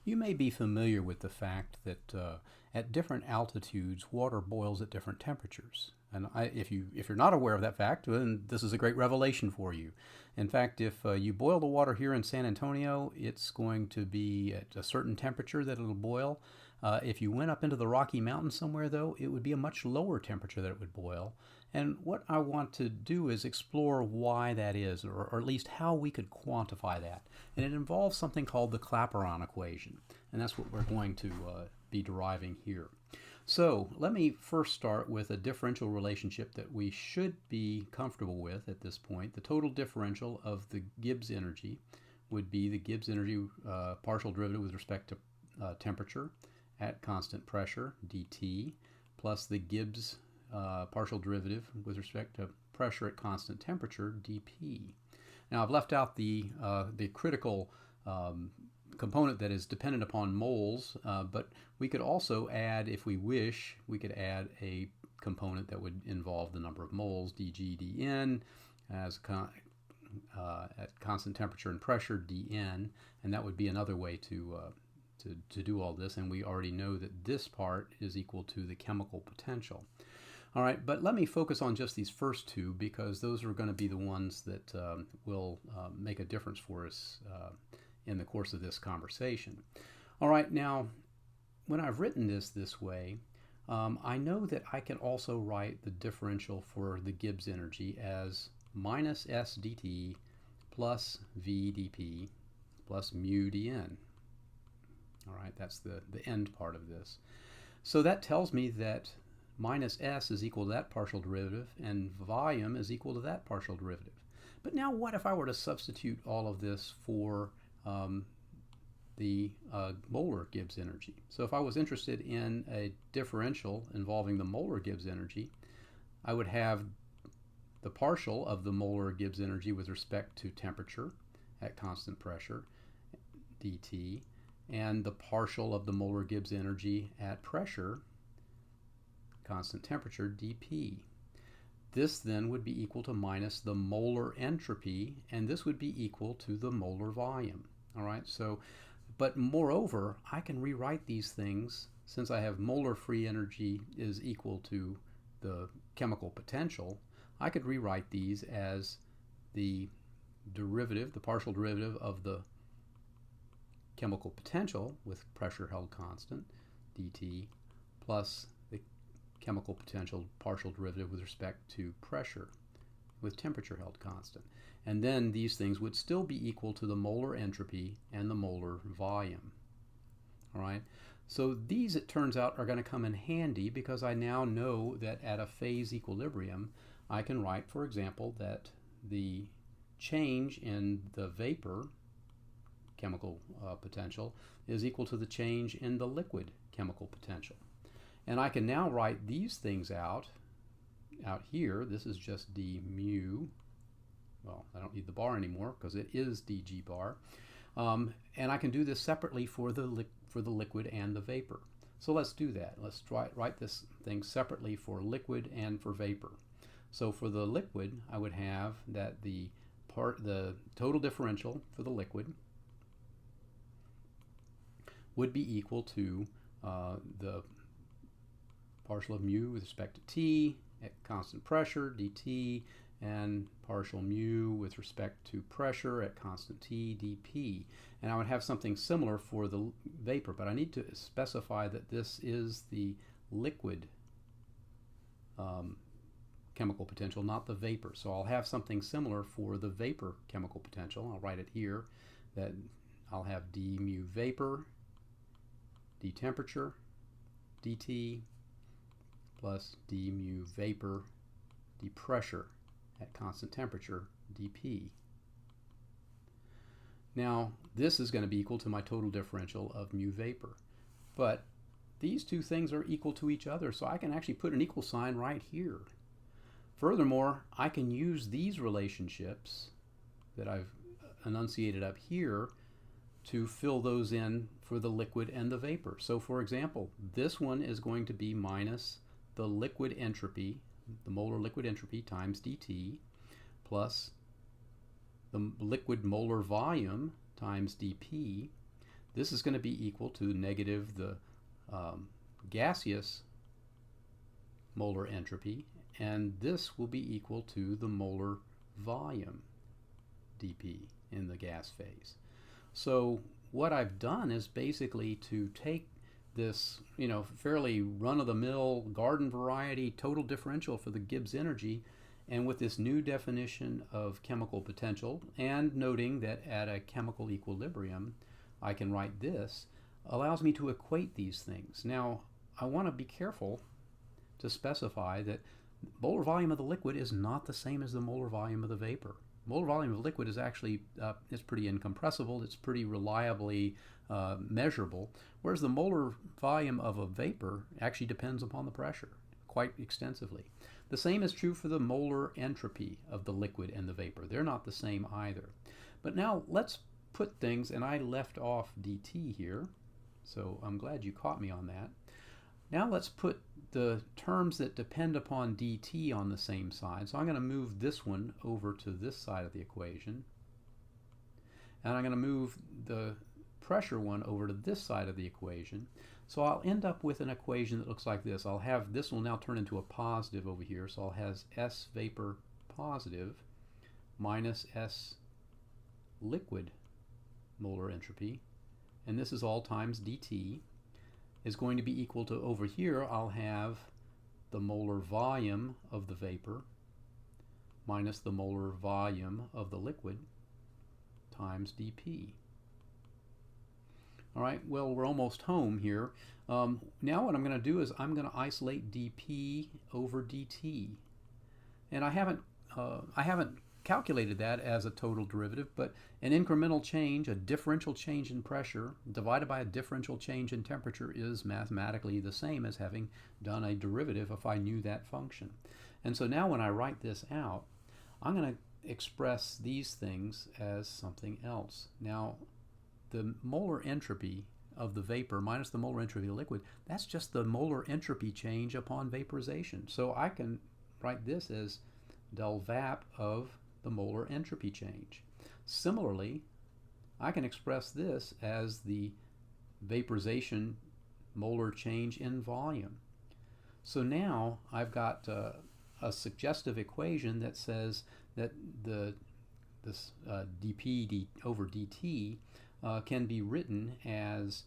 You may be familiar with the fact that at different altitudes, water boils at different temperatures. And if you're not aware of that fact, then this is a great revelation for you. In fact, if you boil the water here in San Antonio, it's going to be at a certain temperature that it'll boil. If you went up into the Rocky Mountains somewhere, though, it would be a much lower temperature that it would boil. And what I want to do is explore why that is, or at least how we could quantify that. And it involves something called the Clapeyron equation. And that's what we're going to be deriving here. So let me first start with a differential relationship that we should be comfortable with at this point. The total differential of the Gibbs energy would be the Gibbs energy partial derivative with respect to temperature at constant pressure, dt, plus the Gibbs partial derivative with respect to pressure at constant temperature, dp. Now I've left out the critical component that is dependent upon moles, but we could also add, if we wish, we could add a component that would involve the number of moles, dg dn, as at constant temperature and pressure, dn, and that would be another way to do all this, and we already know that this part is equal to the chemical potential. All right, but let me focus on just these first two because those are going to be the ones that will make a difference for us in the course of this conversation. All right, now, when I've written this way, I know that I can also write the differential for the Gibbs energy as minus s dt plus v dp plus mu dn. All right, that's the end part of this. So that tells me that minus s is equal to that partial derivative and volume is equal to that partial derivative. But now what if I were to substitute all of this for the molar Gibbs energy? So if I was interested in a differential involving the molar Gibbs energy, I would have the partial of the molar Gibbs energy with respect to temperature at constant pressure, dt, and the partial of the molar Gibbs energy at pressure, constant temperature, dp. This then would be equal to minus the molar entropy, and this would be equal to the molar volume. All right, so, but moreover, I can rewrite these things, since I have molar free energy is equal to the chemical potential, I could rewrite these as the derivative, the partial derivative of the chemical potential with pressure held constant, dt, plus the chemical potential partial derivative with respect to pressure with temperature held constant. And then these things would still be equal to the molar entropy and the molar volume. All right, so these, it turns out, are going to come in handy because I now know that at a phase equilibrium I can write, for example, that the change in the vapor chemical potential is equal to the change in the liquid chemical potential. And I can now write these things out here. This is just d mu. Well, I don't need the bar anymore because it is dg bar. And I can do this separately for the liquid and the vapor. So let's do that. Let's write this thing separately for liquid and for vapor. So for the liquid, I would have that the total differential for the liquid would be equal to the partial of mu with respect to T at constant pressure, dt, and partial mu with respect to pressure at constant T, dp. And I would have something similar for the vapor, but I need to specify that this is the liquid chemical potential, not the vapor. So I'll have something similar for the vapor chemical potential. I'll write it here, that I'll have d mu vapor, d temperature, dt, plus d mu vapor, d pressure at constant temperature, dp. Now this is going to be equal to my total differential of mu vapor. But these two things are equal to each other, so I can actually put an equal sign right here. Furthermore, I can use these relationships that I've enunciated up here to fill those in for the liquid and the vapor. So for example, this one is going to be minus the liquid entropy, the molar liquid entropy times dt, plus the liquid molar volume times dp. This is going to be equal to negative the gaseous molar entropy, and this will be equal to the molar volume dP in the gas phase. So what I've done is basically to take this, fairly run-of-the-mill garden variety total differential for the Gibbs energy, and with this new definition of chemical potential, and noting that at a chemical equilibrium I can write this, allows me to equate these things. Now I want to be careful to specify that molar volume of the liquid is not the same as the molar volume of the vapor. Molar volume of liquid is actually it's pretty incompressible, it's pretty reliably measurable, whereas the molar volume of a vapor actually depends upon the pressure quite extensively. The same is true for the molar entropy of the liquid and the vapor. They're not the same either. But now let's put things, and I left off dt here, so I'm glad you caught me on that. Now let's put the terms that depend upon dt on the same side. So I'm going to move this one over to this side of the equation, and I'm going to move the pressure one over to this side of the equation. So I'll end up with an equation that looks like this. I'll have this will now turn into a positive over here, so I'll have S vapor positive minus S liquid molar entropy, and this is all times dt, is going to be equal to, over here I'll have the molar volume of the vapor minus the molar volume of the liquid times dP. All right, well, we're almost home here. Now what I'm going to do is I'm going to isolate dP over dt, and I haven't calculated that as a total derivative, but an incremental change, a differential change in pressure divided by a differential change in temperature is mathematically the same as having done a derivative if I knew that function. And so now when I write this out, I'm going to express these things as something else. Now, the molar entropy of the vapor minus the molar entropy of the liquid, that's just the molar entropy change upon vaporization. So I can write this as del vap of the molar entropy change. Similarly, I can express this as the vaporization molar change in volume. So now I've got a suggestive equation that says that this dP over dt can be written as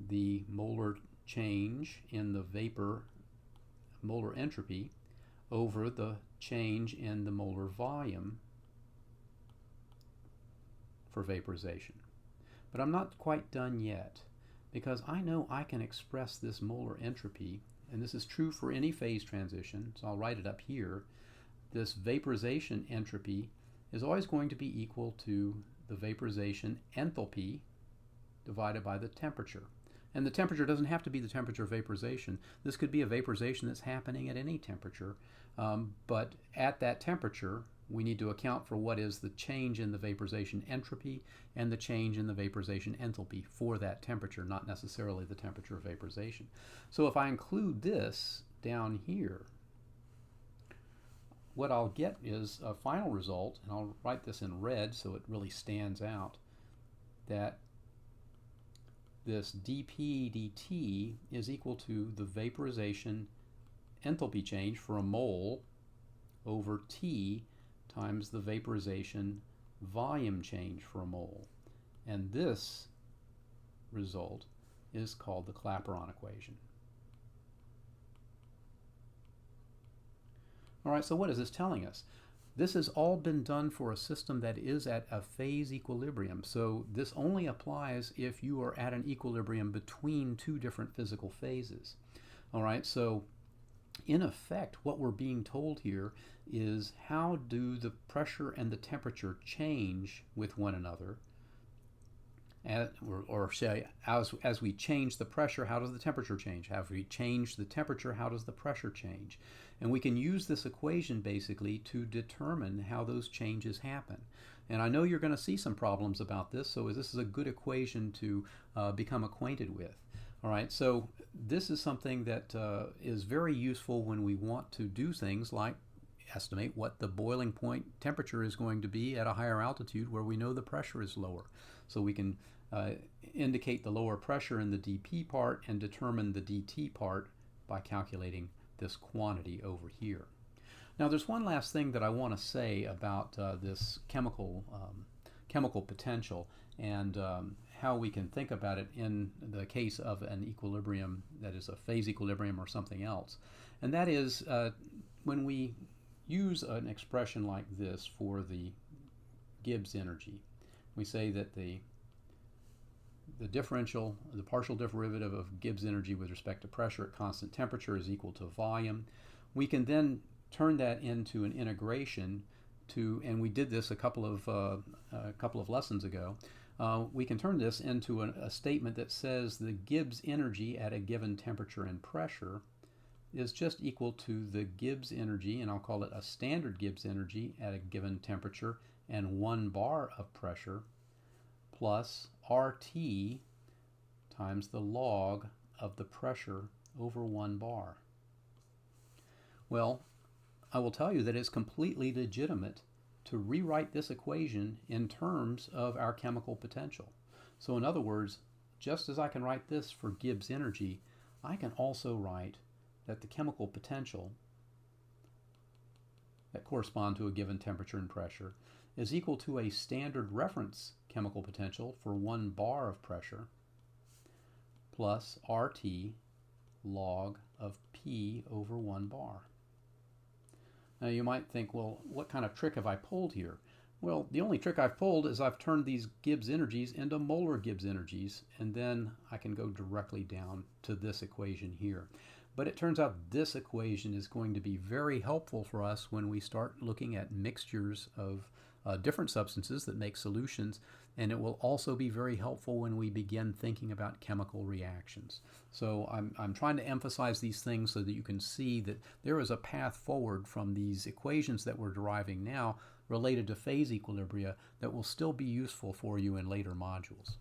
the molar change in the vapor molar entropy over the change in the molar volume for vaporization. But I'm not quite done yet, because I know I can express this molar entropy, and this is true for any phase transition, so I'll write it up here. This vaporization entropy is always going to be equal to the vaporization enthalpy divided by the temperature. And the temperature doesn't have to be the temperature of vaporization. This could be a vaporization that's happening at any temperature, but at that temperature we need to account for what is the change in the vaporization entropy and the change in the vaporization enthalpy for that temperature, not necessarily the temperature of vaporization. So if I include this down here, what I'll get is a final result, and I'll write this in red so it really stands out, that this dP dt is equal to the vaporization enthalpy change for a mole over T times the vaporization volume change for a mole. And this result is called the Clapeyron equation. All right, so what is this telling us? This has all been done for a system that is at a phase equilibrium. So this only applies if you are at an equilibrium between two different physical phases. All right, so in effect, what we're being told here is how do the pressure and the temperature change with one another, or say, as we change the pressure, how does the temperature change? As we change the temperature, how does the pressure change? And we can use this equation basically to determine how those changes happen. And I know you're going to see some problems about this, so this is a good equation to become acquainted with. All right, so this is something that is very useful when we want to do things like estimate what the boiling point temperature is going to be at a higher altitude where we know the pressure is lower. So we can uh, indicate the lower pressure in the dP part and determine the dT part by calculating this quantity over here. Now there's one last thing that I want to say about this chemical potential and how we can think about it in the case of an equilibrium that is a phase equilibrium or something else. And that is when we use an expression like this for the Gibbs energy, we say that the partial derivative of Gibbs energy with respect to pressure at constant temperature is equal to volume. We can then turn that into an integration to, and we did this a couple of lessons ago. We can turn this into a statement that says the Gibbs energy at a given temperature and pressure is just equal to the Gibbs energy, and I'll call it a standard Gibbs energy at a given temperature and 1 bar of pressure, plus RT times the log of the pressure over 1 bar. Well, I will tell you that it's completely legitimate to rewrite this equation in terms of our chemical potential. So in other words, just as I can write this for Gibbs energy, I can also write that the chemical potential that correspond to a given temperature and pressure is equal to a standard reference chemical potential for 1 bar of pressure plus RT log of P over 1 bar. Now you might think, well, what kind of trick have I pulled here? Well, the only trick I've pulled is I've turned these Gibbs energies into molar Gibbs energies, and then I can go directly down to this equation here. But it turns out this equation is going to be very helpful for us when we start looking at mixtures of different substances that make solutions, and it will also be very helpful when we begin thinking about chemical reactions. So I'm trying to emphasize these things so that you can see that there is a path forward from these equations that we're deriving now related to phase equilibria that will still be useful for you in later modules.